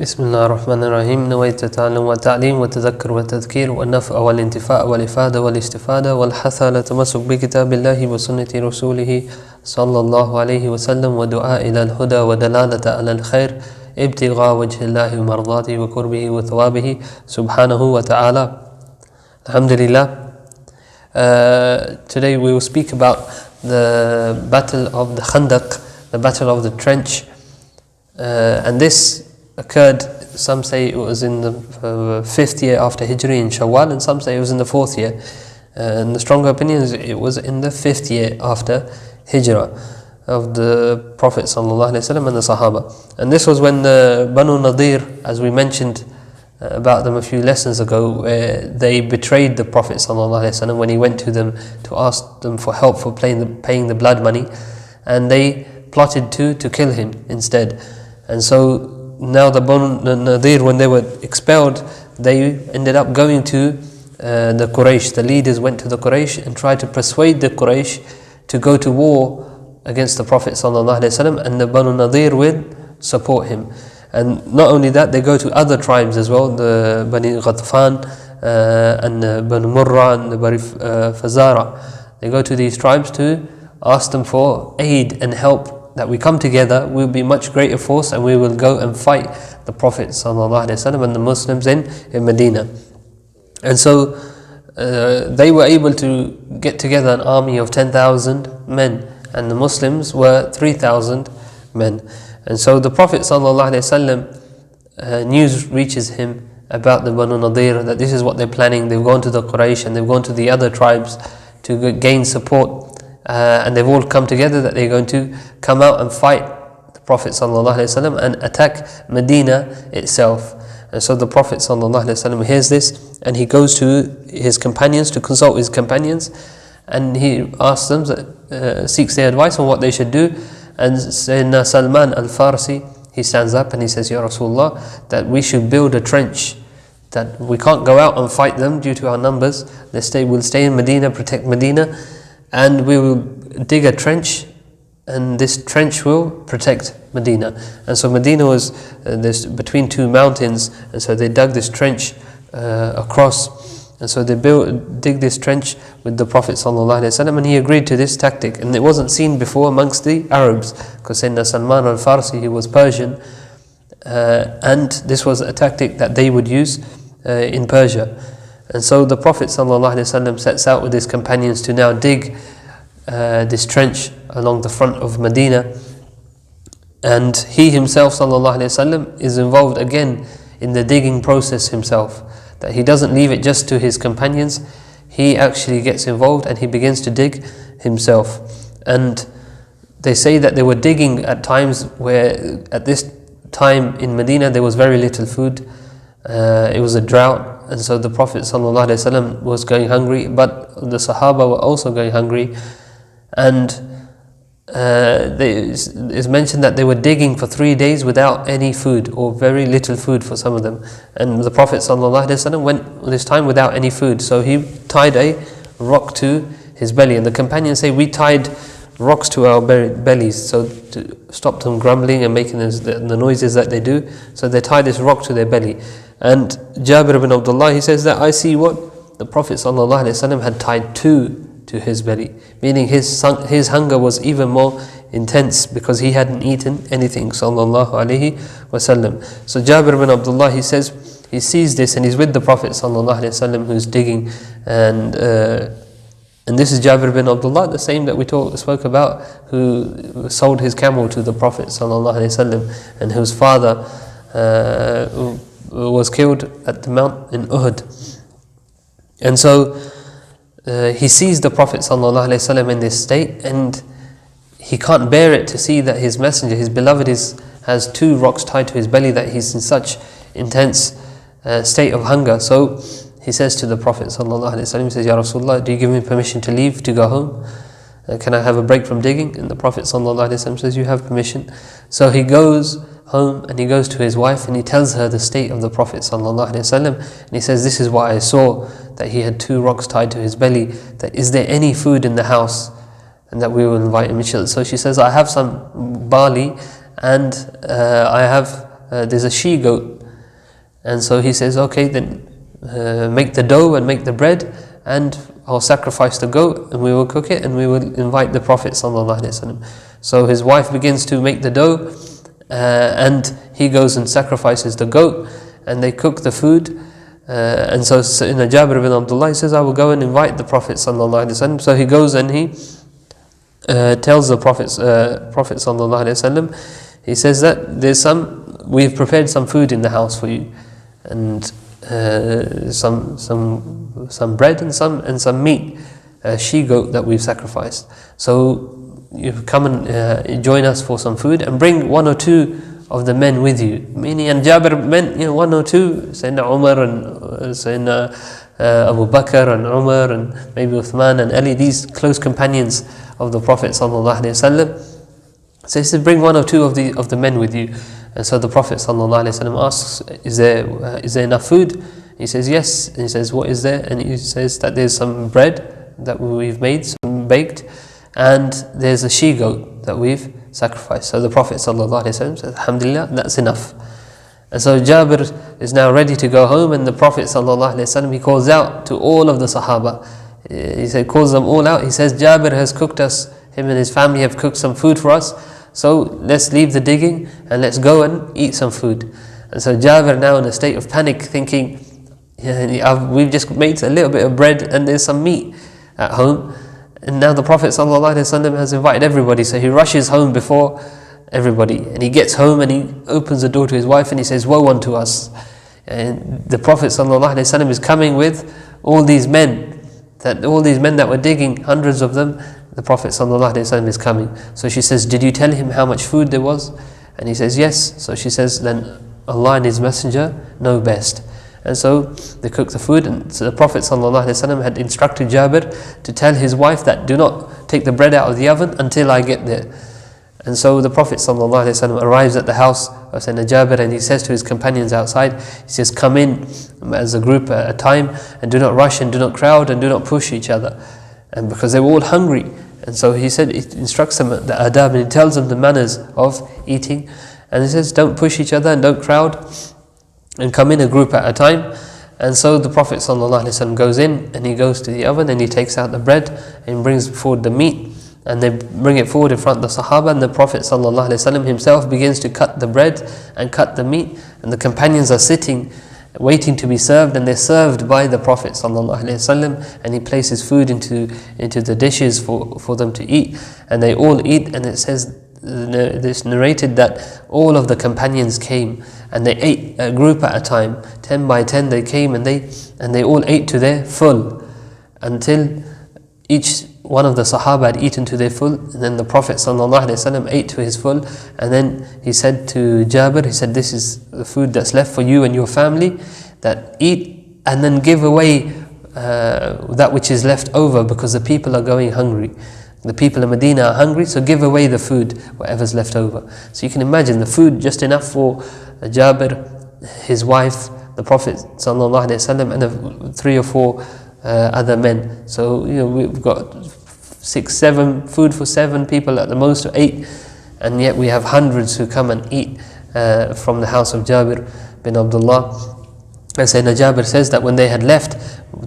بسم الله الرحمن الرحيم نويت التعلم والتعليم والتذكر والتذكير والنفع والانتفاع والإفادة والاستفادة والحث على التمسك بكتاب الله وسنة رسوله صلى الله عليه وسلم ودعاء إلى الهدى ودلالة على الخير ابتغاء وجه الله ومرضاته وقربه وثوابه سبحانه وتعالى. Alhamdulillah. Today we will speak about the battle of the Khandaq, the battle of the trench, and this occurred, some say it was in the 5th year after Hijri in Shawwal, and some say it was in the 4th year, and the stronger opinion is it was in the 5th year after Hijrah of the Prophet ﷺ and the Sahaba. And this was when the Banu Nadir, as we mentioned about them a few lessons ago, where they betrayed the Prophet ﷺ when he went to them to ask them for help for paying the blood money, and they plotted to kill him instead. And so now the Banu Nadir, when they were expelled, they ended up going to the Quraysh. The leaders went to the Quraysh and tried to persuade the Quraysh to go to war against the Prophet ﷺ, and the Banu Nadir will support him. And not only that, they go to other tribes as well, the Bani Ghatfan and the Banu Murra and the Bani Fazara. They go to these tribes to ask them for aid and help, that we come together, we'll be much greater force and we will go and fight the Prophet ﷺ and the Muslims in Medina. And so they were able to get together an army of 10,000 men, and the Muslims were 3,000 men. And so the Prophet ﷺ, news reaches him about the Banu Nadir, that this is what they're planning. They've gone to the Quraysh and they've gone to the other tribes to gain support. And they've all come together that they're going to come out and fight the Prophet ﷺ and attack Medina itself. And so the Prophet ﷺ hears this, and he goes to his companions to consult his companions, and he asks them, seeks their advice on what they should do. And Sayyidina Salman al-Farsi, he stands up and he says, Ya Rasulullah, that we should build a trench, that we can't go out and fight them due to our numbers. We'll stay in Medina, protect Medina, and we will dig a trench, and this trench will protect Medina. And so Medina was between two mountains, and so they dug this trench across, and so they dig this trench with the Prophet ﷺ, and he agreed to this tactic. And it wasn't seen before amongst the Arabs, because Sayyidina Salman al-Farsi, he was Persian, and this was a tactic that they would use in Persia. And so the Prophet ﷺ sets out with his companions to now dig this trench along the front of Medina. And he himself ﷺ is involved again in the digging process himself. That he doesn't leave it just to his companions, he actually gets involved and he begins to dig himself. And they say that they were digging at times where, at this time in Medina, there was very little food. It was a drought. And so the Prophet ﷺ was going hungry, but the Sahaba were also going hungry. And it's mentioned that they were digging for 3 days without any food, or very little food for some of them. And the Prophet ﷺ went this time without any food, so he tied a rock to his belly. And the companions say, we tied rocks to our bellies, so to stop them grumbling and making the noises that they do. So they tied this rock to their belly. And Jabir ibn Abdullah, he says that I see what the Prophet ﷺ had tied to his belly, meaning his hunger was even more intense because he hadn't eaten anything, sallallahu alaihi wasallam. So Jabir ibn Abdullah, he says he sees this and he's with the Prophet sallallahu alaihi wasallam who's digging, and this is Jabir ibn Abdullah, the same that we spoke about, who sold his camel to the Prophet sallallahu alaihi wasallam, and whose father was killed at the mount in Uhud. And so he sees the Prophet ﷺ in this state, and he can't bear it to see that his messenger, his beloved, has 2 rocks tied to his belly, that he's in such intense state of hunger. So he says to the Prophet ﷺ, he says, Ya Rasulullah, do you give me permission to leave, to go home? Can I have a break from digging? And the Prophet ﷺ says, you have permission. So he goes home and he goes to his wife and he tells her the state of the Prophet ﷺ, and he says, this is what I saw, that he had 2 rocks tied to his belly, that is there any food in the house, and that we will invite him. So she says, I have some barley and I have there's a she-goat. And so he says, okay, then make the dough and make the bread, and I'll sacrifice the goat and we will cook it and we will invite the Prophet ﷺ. So his wife begins to make the dough, and he goes and sacrifices the goat, and they cook the food. And so in Jabir bin Abdullah, he says, I will go and invite the Prophet ﷺ. So he goes and he tells the Prophet ﷺ, he says that we've prepared some food in the house for you, and some bread and some meat, a she-goat that we've sacrificed. So you come and join us for some food, and bring one or two of the men with you. Meaning, and Jabir meant, one or two, Sayyidina Umar and Sayyidina Abu Bakr and Umar and maybe Uthman and Ali, these close companions of the Prophet ﷺ. So he said, bring one or two of the men with you. And so the Prophet ﷺ asks, is there enough food? He says, yes. And he says, what is there? And he says that there's some bread that we've made, some baked, and there's a she-goat that we've sacrificed. So the Prophet ﷺ says, alhamdulillah, that's enough. And so Jabir is now ready to go home, and the Prophet ﷺ, he calls out to all of the Sahaba. He calls them all out. He says, Jabir has cooked us, him and his family have cooked some food for us, so let's leave the digging and let's go and eat some food. And so Jabir, now in a state of panic, thinking, we've just made a little bit of bread and there's some meat at home, and now the Prophet ﷺ has invited everybody. So he rushes home before everybody, and he gets home and he opens the door to his wife and he says, woe unto us. And the Prophet ﷺ is coming with all these men that were digging, hundreds of them. The Prophet ﷺ is coming. So she says, did you tell him how much food there was? And he says, yes. So she says, then Allah and His Messenger know best. And so they cooked the food, and so the Prophet ﷺ had instructed Jabir to tell his wife that do not take the bread out of the oven until I get there. And so the Prophet ﷺ arrives at the house of Sayyidina Jabir, and he says to his companions outside, he says, come in as a group at a time, and do not rush and do not crowd and do not push each other. And because they were all hungry. And so he said, it instructs them the adab, and he tells them the manners of eating. And he says, don't push each other and don't crowd, and come in a group at a time. And so the Prophet ﷺ goes in, and he goes to the oven, and he takes out the bread and brings forward the meat, and they bring it forward in front of the Sahaba, and the Prophet ﷺ himself begins to cut the bread and cut the meat, and the companions are sitting waiting to be served, and they're served by the Prophet ﷺ, and he places food into the dishes for them to eat, and they all eat. And it says, this narrated that all of the companions came and they ate a group at a time, 10 by 10 they came, and they all ate to their full, until each one of the Sahaba had eaten to their full. And then the Prophet ﷺ ate to his full, and then he said to Jabir, he said, this is the food that's left for you and your family, that eat and then give away that which is left over, because the people are going hungry. The people of Medina are hungry, so give away the food, whatever's left over. So you can imagine the food just enough for Jabir, his wife, the Prophet ﷺ, and 3 or 4 other men. So we've got 6, 7 food for 7 people at the most, or 8, and yet we have hundreds who come and eat from the house of Jabir bin Abdullah. And Sayyidina Jabir says that when they had left,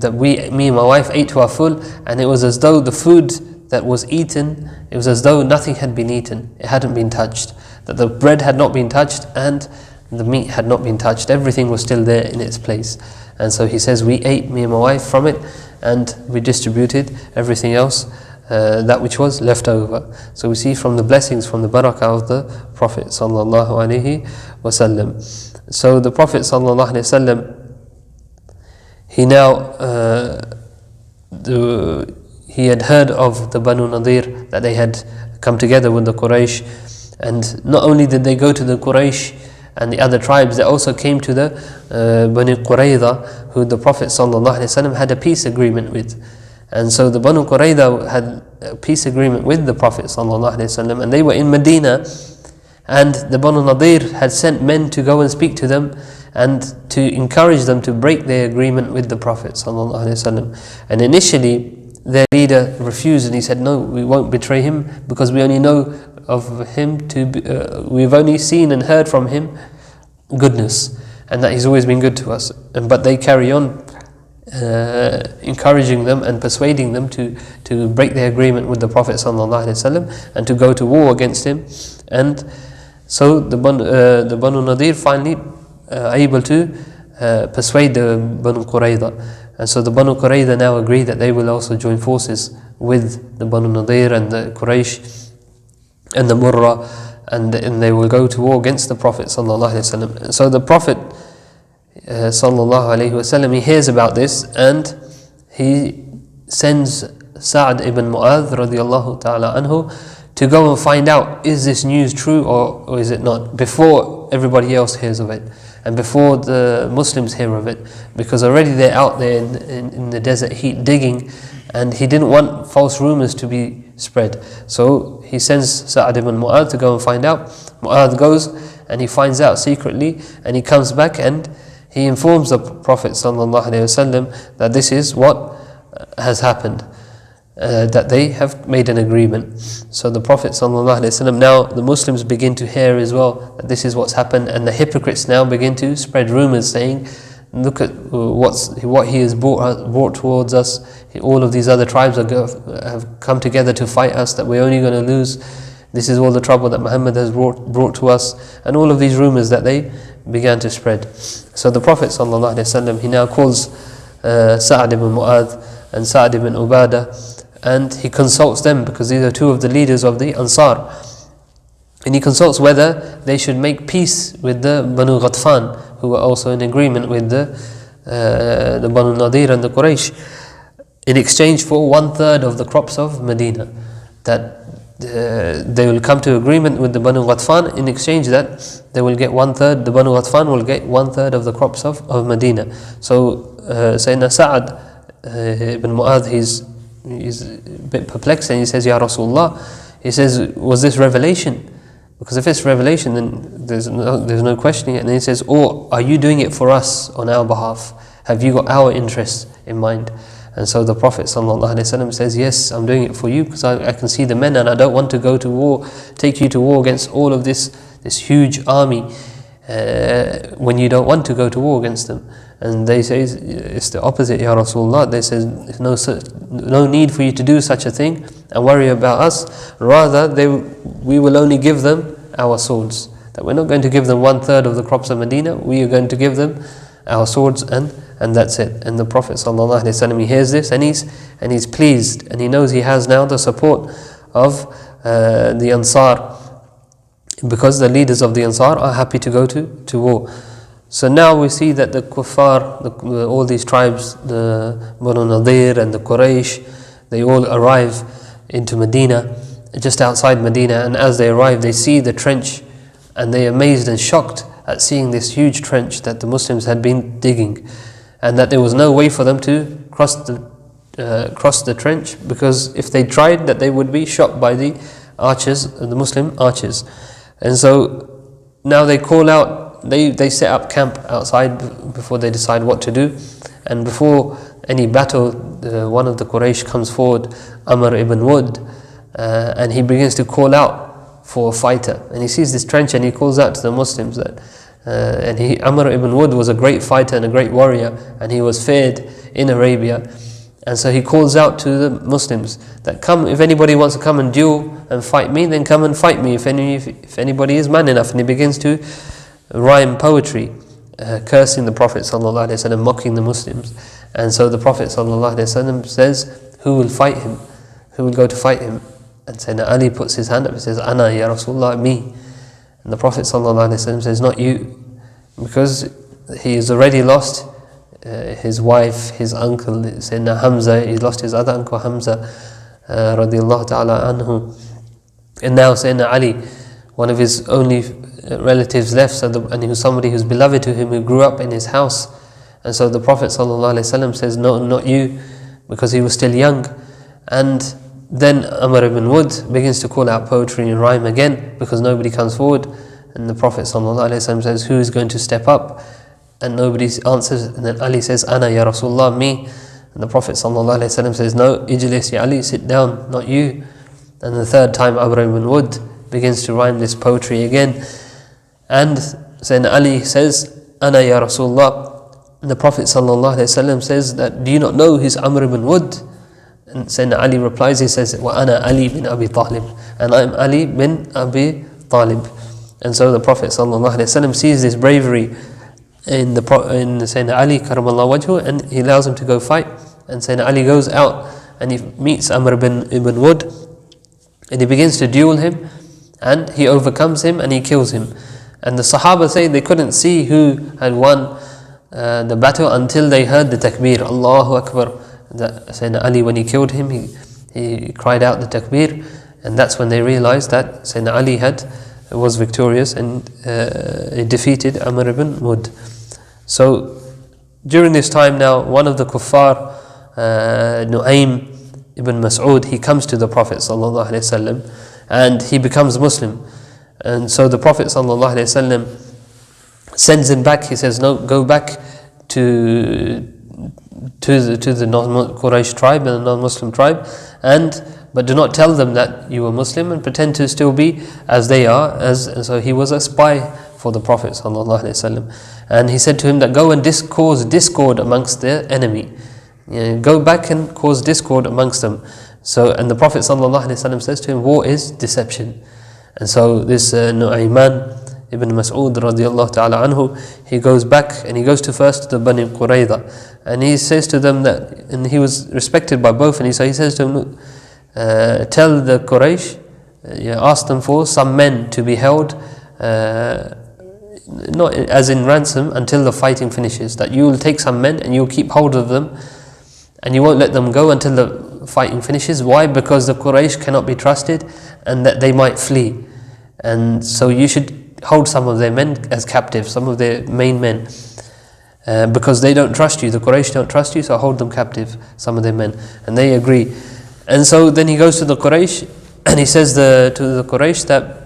that me and my wife ate to our full, and it was as though the food that was eaten, it was as though nothing had been eaten, it hadn't been touched, that the bread had not been touched and the meat had not been touched, everything was still there in its place. And so he says, we ate, me and my wife, from it, and we distributed everything else, that which was left over. So we see from the blessings, from the barakah of the Prophet sallallahu alaihi wasallam. So the Prophet sallallahu alaihi wasallam, he now he had heard of the Banu Nadir, that they had come together with the Quraysh, and not only did they go to the Quraysh and the other tribes, they also came to the Banu Qurayza, who the Prophet ﷺ had a peace agreement with. And so the Banu Qurayza had a peace agreement with the Prophet ﷺ, and they were in Medina, and the Banu Nadir had sent men to go and speak to them and to encourage them to break their agreement with the Prophet ﷺ. And initially their leader refused, and he said, no, we won't betray him, because we only know of him we've only seen and heard from him goodness, and that he's always been good to us. But they carry on encouraging them and persuading them to break their agreement with the Prophet ﷺ and to go to war against him. And so the Banu Nadir finally able to persuade the Banu Qurayza. And so the Banu Qurayza now agree that they will also join forces with the Banu Nadir and the Quraysh and the Murrah, and they will go to war against the Prophet ﷺ. So the Prophet ﷺ, he hears about this, and he sends Sa'd ibn Mu'adh radiallahu ta'ala anhu to go and find out, is this news true or is it not, before everybody else hears of it and before the Muslims hear of it, because already they're out there in the desert heat digging, and he didn't want false rumors to be spread. So he sends Sa'd ibn Mu'adh to go and find out. Mu'adh goes and he finds out secretly, and he comes back and he informs the Prophet ﷺ that this is what has happened, that they have made an agreement. So the Prophet ﷺ, now the Muslims begin to hear as well that this is what's happened, and the hypocrites now begin to spread rumors saying, look at what he has brought towards us. All of these other tribes have come together to fight us, that we're only going to lose. This is all the trouble that Muhammad has brought to us, and all of these rumors that they began to spread. So the Prophet ﷺ, he now calls Sa'd ibn Mu'adh and Sa'd ibn Ubadah, and he consults them, because these are two of the leaders of the Ansar, and he consults whether they should make peace with the Banu Ghatfan, who were also in agreement with the Banu Nadir and the Quraysh, in exchange for 1/3 of the crops of Medina. That they will come to agreement with the Banu Ghatfan, in exchange that they will get 1/3, the Banu Ghatfan will get 1/3 of the crops of Medina. So Sayyidina Sa'd ibn Mu'adh, he's a bit perplexed, and he says, Ya Rasulullah, he says, was this revelation? Because if it's revelation, then there's no questioning it. And then he says, or are you doing it for us on our behalf? Have you got our interests in mind? And so the Prophet ﷺ says, yes, I'm doing it for you, because I can see the men, and I don't want to go to war, take you to war against all of this huge army, when you don't want to go to war against them. And they say, it's the opposite, Ya Rasulullah. They say, no need for you to do such a thing and worry about us. Rather, we will only give them our swords. That we're not going to give them 1/3 of the crops of Medina, we are going to give them our swords, and that's it. And the Prophet ﷺ, he hears this, and he's pleased, and he knows he has now the support of the Ansar, because the leaders of the Ansar are happy to go to war. So now we see that the Kuffar, all these tribes, the Banu Nadir and the Quraysh, they all arrive into Medina, just outside Medina, and as they arrive, they see the trench, and they are amazed and shocked at seeing this huge trench that the Muslims had been digging, and that there was no way for them to cross the trench, because if they tried, that they would be shot by the archers, the Muslim archers. And so now they call out, they set up camp outside before they decide what to do. And before any battle, one of the Quraysh comes forward, Amr ibn Wud, and he begins to call out for a fighter. And he sees this trench, and he calls out to the Muslims that, Amr ibn Wud was a great fighter and a great warrior, and he was feared in Arabia. And so he calls out to the Muslims that, come, if anybody wants to come and duel and fight me, then come and fight me, if anybody is man enough. And he begins to rhyme poetry, cursing the Prophet ﷺ, mocking the Muslims. And so the Prophet ﷺ says, who will fight him? Who will go to fight him? And Sayyidina Ali puts his hand up and says, Ana ya Rasulullah, me. And the Prophet ﷺ says, not you, because he has already lost his wife, his uncle, Sayyidina Hamza. He lost his other uncle Hamza, radiallahu ta'ala anhu. And now Sayyidina Ali, one of his only relatives left, and he was somebody who's beloved to him, who grew up in his house. And so the Prophet ﷺ says, no, not you, because he was still young. And then Amr ibn Wud begins to call out poetry and rhyme again, because nobody comes forward. And the Prophet ﷺ says, who is going to step up? And nobody answers. And then Ali says, Ana ya Rasulullah, me. And the Prophet ﷺ says, no, Ijlis ya Ali, sit down, not you. And the third time Amr ibn Wud begins to rhyme this poetry again. And Sayyidina Ali says, Ana ya Rasulullah. The Prophet ﷺ says that, do you not know who's Amr ibn Wood? And Sayyidina Ali replies, he says, Wa ana Ali bin Abi Talib, and I'm Ali bin Abi Talib. And so the Prophet ﷺ sees this bravery in Sayyidina Ali karamallahu wajhu, and he allows him to go fight. And Sayyidina Ali goes out and he meets Amr ibn Wood, and he begins to duel him, and he overcomes him and he kills him. And the Sahaba say they couldn't see who had won the battle until they heard the takbir, Allahu Akbar. That Sayyidina Ali, when he killed him, he cried out the takbir, and that's when they realized that Sayyidina Ali was victorious and he defeated Amr ibn Wood. So during this time now, one of the kuffar, Nu'aym ibn Mas'ud, he comes to the Prophet ﷺ and he becomes Muslim. And so the Prophet ﷺ sends him back. He says, no, go back to the non-Quraysh tribe and the non-Muslim tribe, but do not tell them that you are Muslim, and pretend to still be as they are. And so he was a spy for the Prophet ﷺ. And he said to him that, go and cause discord amongst the enemy. Go back and cause discord amongst them. And the Prophet ﷺ says to him, war is deception. And so this Nu'ayman ibn Mas'ud radiallahu ta'ala anhu, he goes back and he goes first to the Bani Qurayza, and he says to them that, and he was respected by both, and he says to them, tell the Quraysh, ask them for some men to be held, not as in ransom, until the fighting finishes, that you will take some men and you'll keep hold of them and you won't let them go until the fighting finishes. Why? Because the Quraysh cannot be trusted and that they might flee, and so you should hold some of their men as captives, some of their main men, because they don't trust you, the Quraysh don't trust you, so hold them captive, some of their men. And they agree. And so then he goes to the Quraysh and he says to the Quraysh that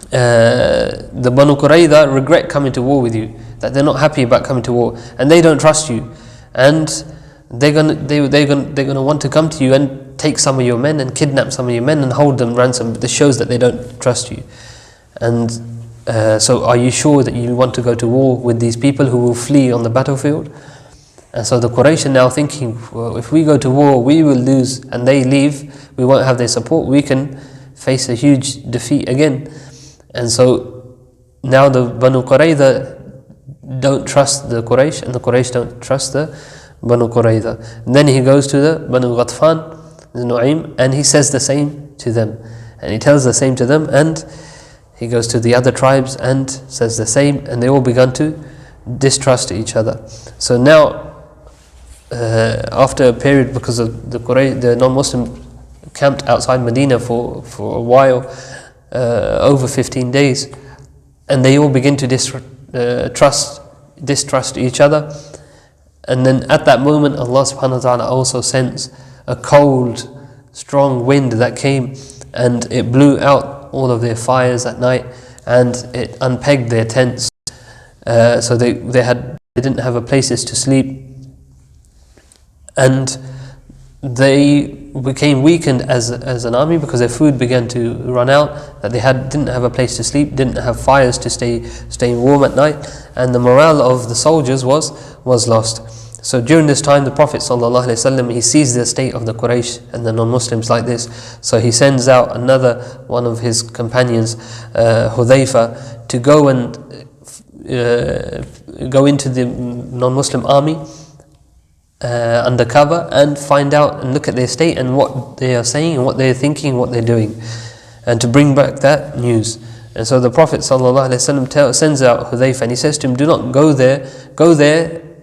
the Banu Qurayza regret coming to war with you, that they're not happy about coming to war, and they don't trust you, and they're gonna want to come to you and take some of your men and kidnap some of your men and hold them ransom. This shows that they don't trust you. And so are you sure that you want to go to war with these people who will flee on the battlefield? And so the Quraysh are now thinking, well, if we go to war, we will lose, and they leave, we won't have their support, we can face a huge defeat again. And so now the Banu Qurayza don't trust the Quraysh, and the Quraysh don't trust the Banu Qurayza. And then he goes to the Banu Ghatfan, the Nu'aym, and he says the same to them. And he tells the same to them, and he goes to the other tribes and says the same, and they all began to distrust each other. So now, after a period, because of the non-Muslim camped outside Medina for a while, over 15 days, and they all begin to distrust each other. And then at that moment, Allah subhanahu wa ta'ala also sends a cold, strong wind that came, and it blew out all of their fires at night, and it unpegged their tents, so they didn't have a places to sleep, and they became weakened as an army because their food began to run out, that they didn't have a place to sleep, didn't have fires to stay warm at night, and the morale of the soldiers was lost. So during this time, the Prophet ﷺ, he sees the state of the Quraysh and the non-Muslims like this. So he sends out another one of his companions, Hudhayfa, to go into the non-Muslim army undercover and find out and look at their state and what they are saying and what they're thinking, what they're doing, and to bring back that news. And so the Prophet ﷺ sends out Hudhayfa, and he says to him, do not go there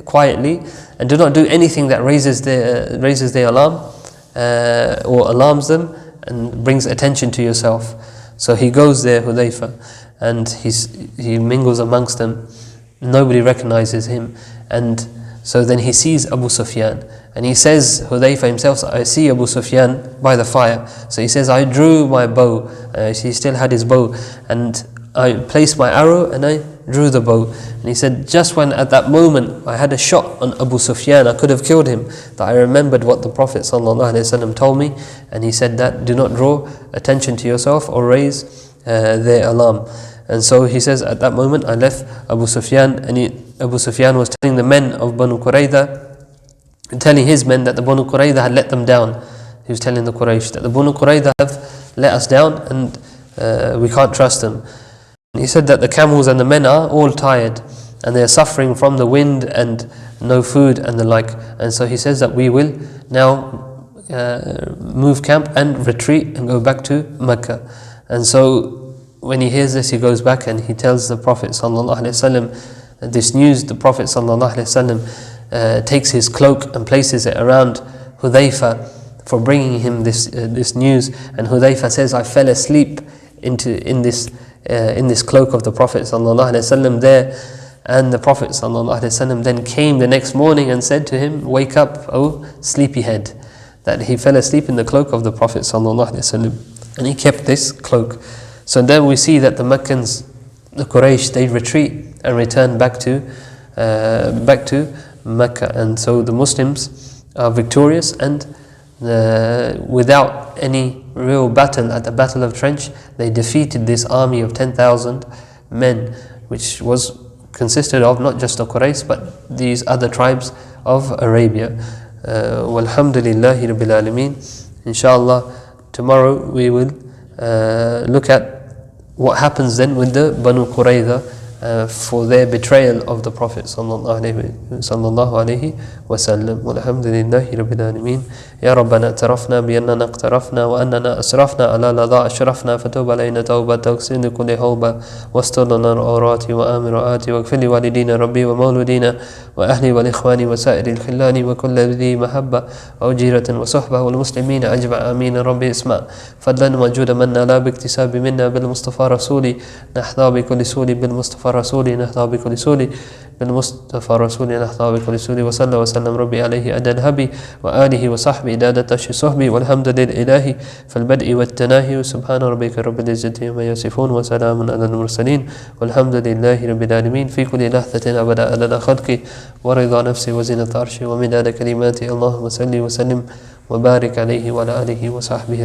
quietly, and do not do anything that raises their alarm or alarms them and brings attention to yourself. So he goes there, Hudhayfa, and he mingles amongst them. Nobody recognizes him, and so then he sees Abu Sufyan, and he says, Hudhayfa himself, I see Abu Sufyan by the fire. So he says, I drew my bow, he still had his bow, and I placed my arrow and I drew the bow. And he said, just when at that moment I had a shot on Abu Sufyan, I could have killed him, that I remembered what the Prophet ﷺ told me, and he said that do not draw attention to yourself or raise their alarm. And so he says, at that moment I left Abu Sufyan, and Abu Sufyan was telling the men of Banu Qurayza, telling his men that the Banu Qurayza had let them down. He was telling the Quraysh that the Banu Qurayza have let us down, and we can't trust them. He said that the camels and the men are all tired, and they are suffering from the wind and no food and the like. And so he says that we will now move camp and retreat and go back to Mecca. And so when he hears this, he goes back and he tells the Prophet ﷺ this news. The Prophet ﷺ takes his cloak and places it around Hudayfa for bringing him this news. And Hudayfa says, I fell asleep in this cloak of the Prophet ﷺ there. And the Prophet ﷺ then came the next morning and said to him, wake up, O sleepyhead. That he fell asleep in the cloak of the Prophet ﷺ, and he kept this cloak. So then we see that the Meccans, the Quraysh, they retreat and return back to Mecca. And so the Muslims are victorious, and without any real battle, at the Battle of Trench, they defeated this army of 10,000 men, which consisted of not just the Quraysh but these other tribes of Arabia. Walhamdulillahi Rabbil Alameen. Inshallah, tomorrow we will look at what happens then with the Banu Qurayza for their betrayal of the Prophet sallallahu alayhi wa sallam. Walhamdulillahi Rabbil Alameen. Ya Rabbana atarafna biannana iqtarafna wa annana asrafna ala ladha ashrafna fatub alayna tawbata waghfir li kulli hawba wastur lana al-awrati wa amir aati waghfir li walidina rabbi wa mawludina wa ahli wal ikhwani wa sa'iri al-khillani wa kulli dhi mahabba wa ujiratan wa suhba wal muslimina ajma' amin rabbi isma' fadlan wa juda manna la biktisabi minna bil mustafa rasuli nahdha bi kulli suli bil mustafa رسولي نهضى بكل سولي بالمصطفى رسولي نهضى بكل سولي وصلى وسلم ربي عليه أدى الهبي وآله وصحبه إدادة صحبي والحمد لله في البدء والتناهي سبحان ربك رب العزة عما يصفون وسلام على المرسلين والحمد لله رب العالمين في كل لحظة أبدا أدد خلقي ورضا نفسي وزنة عرشي ومداد كلماتي اللهم صل وسلم وبارك عليه وعلى آله وصحبه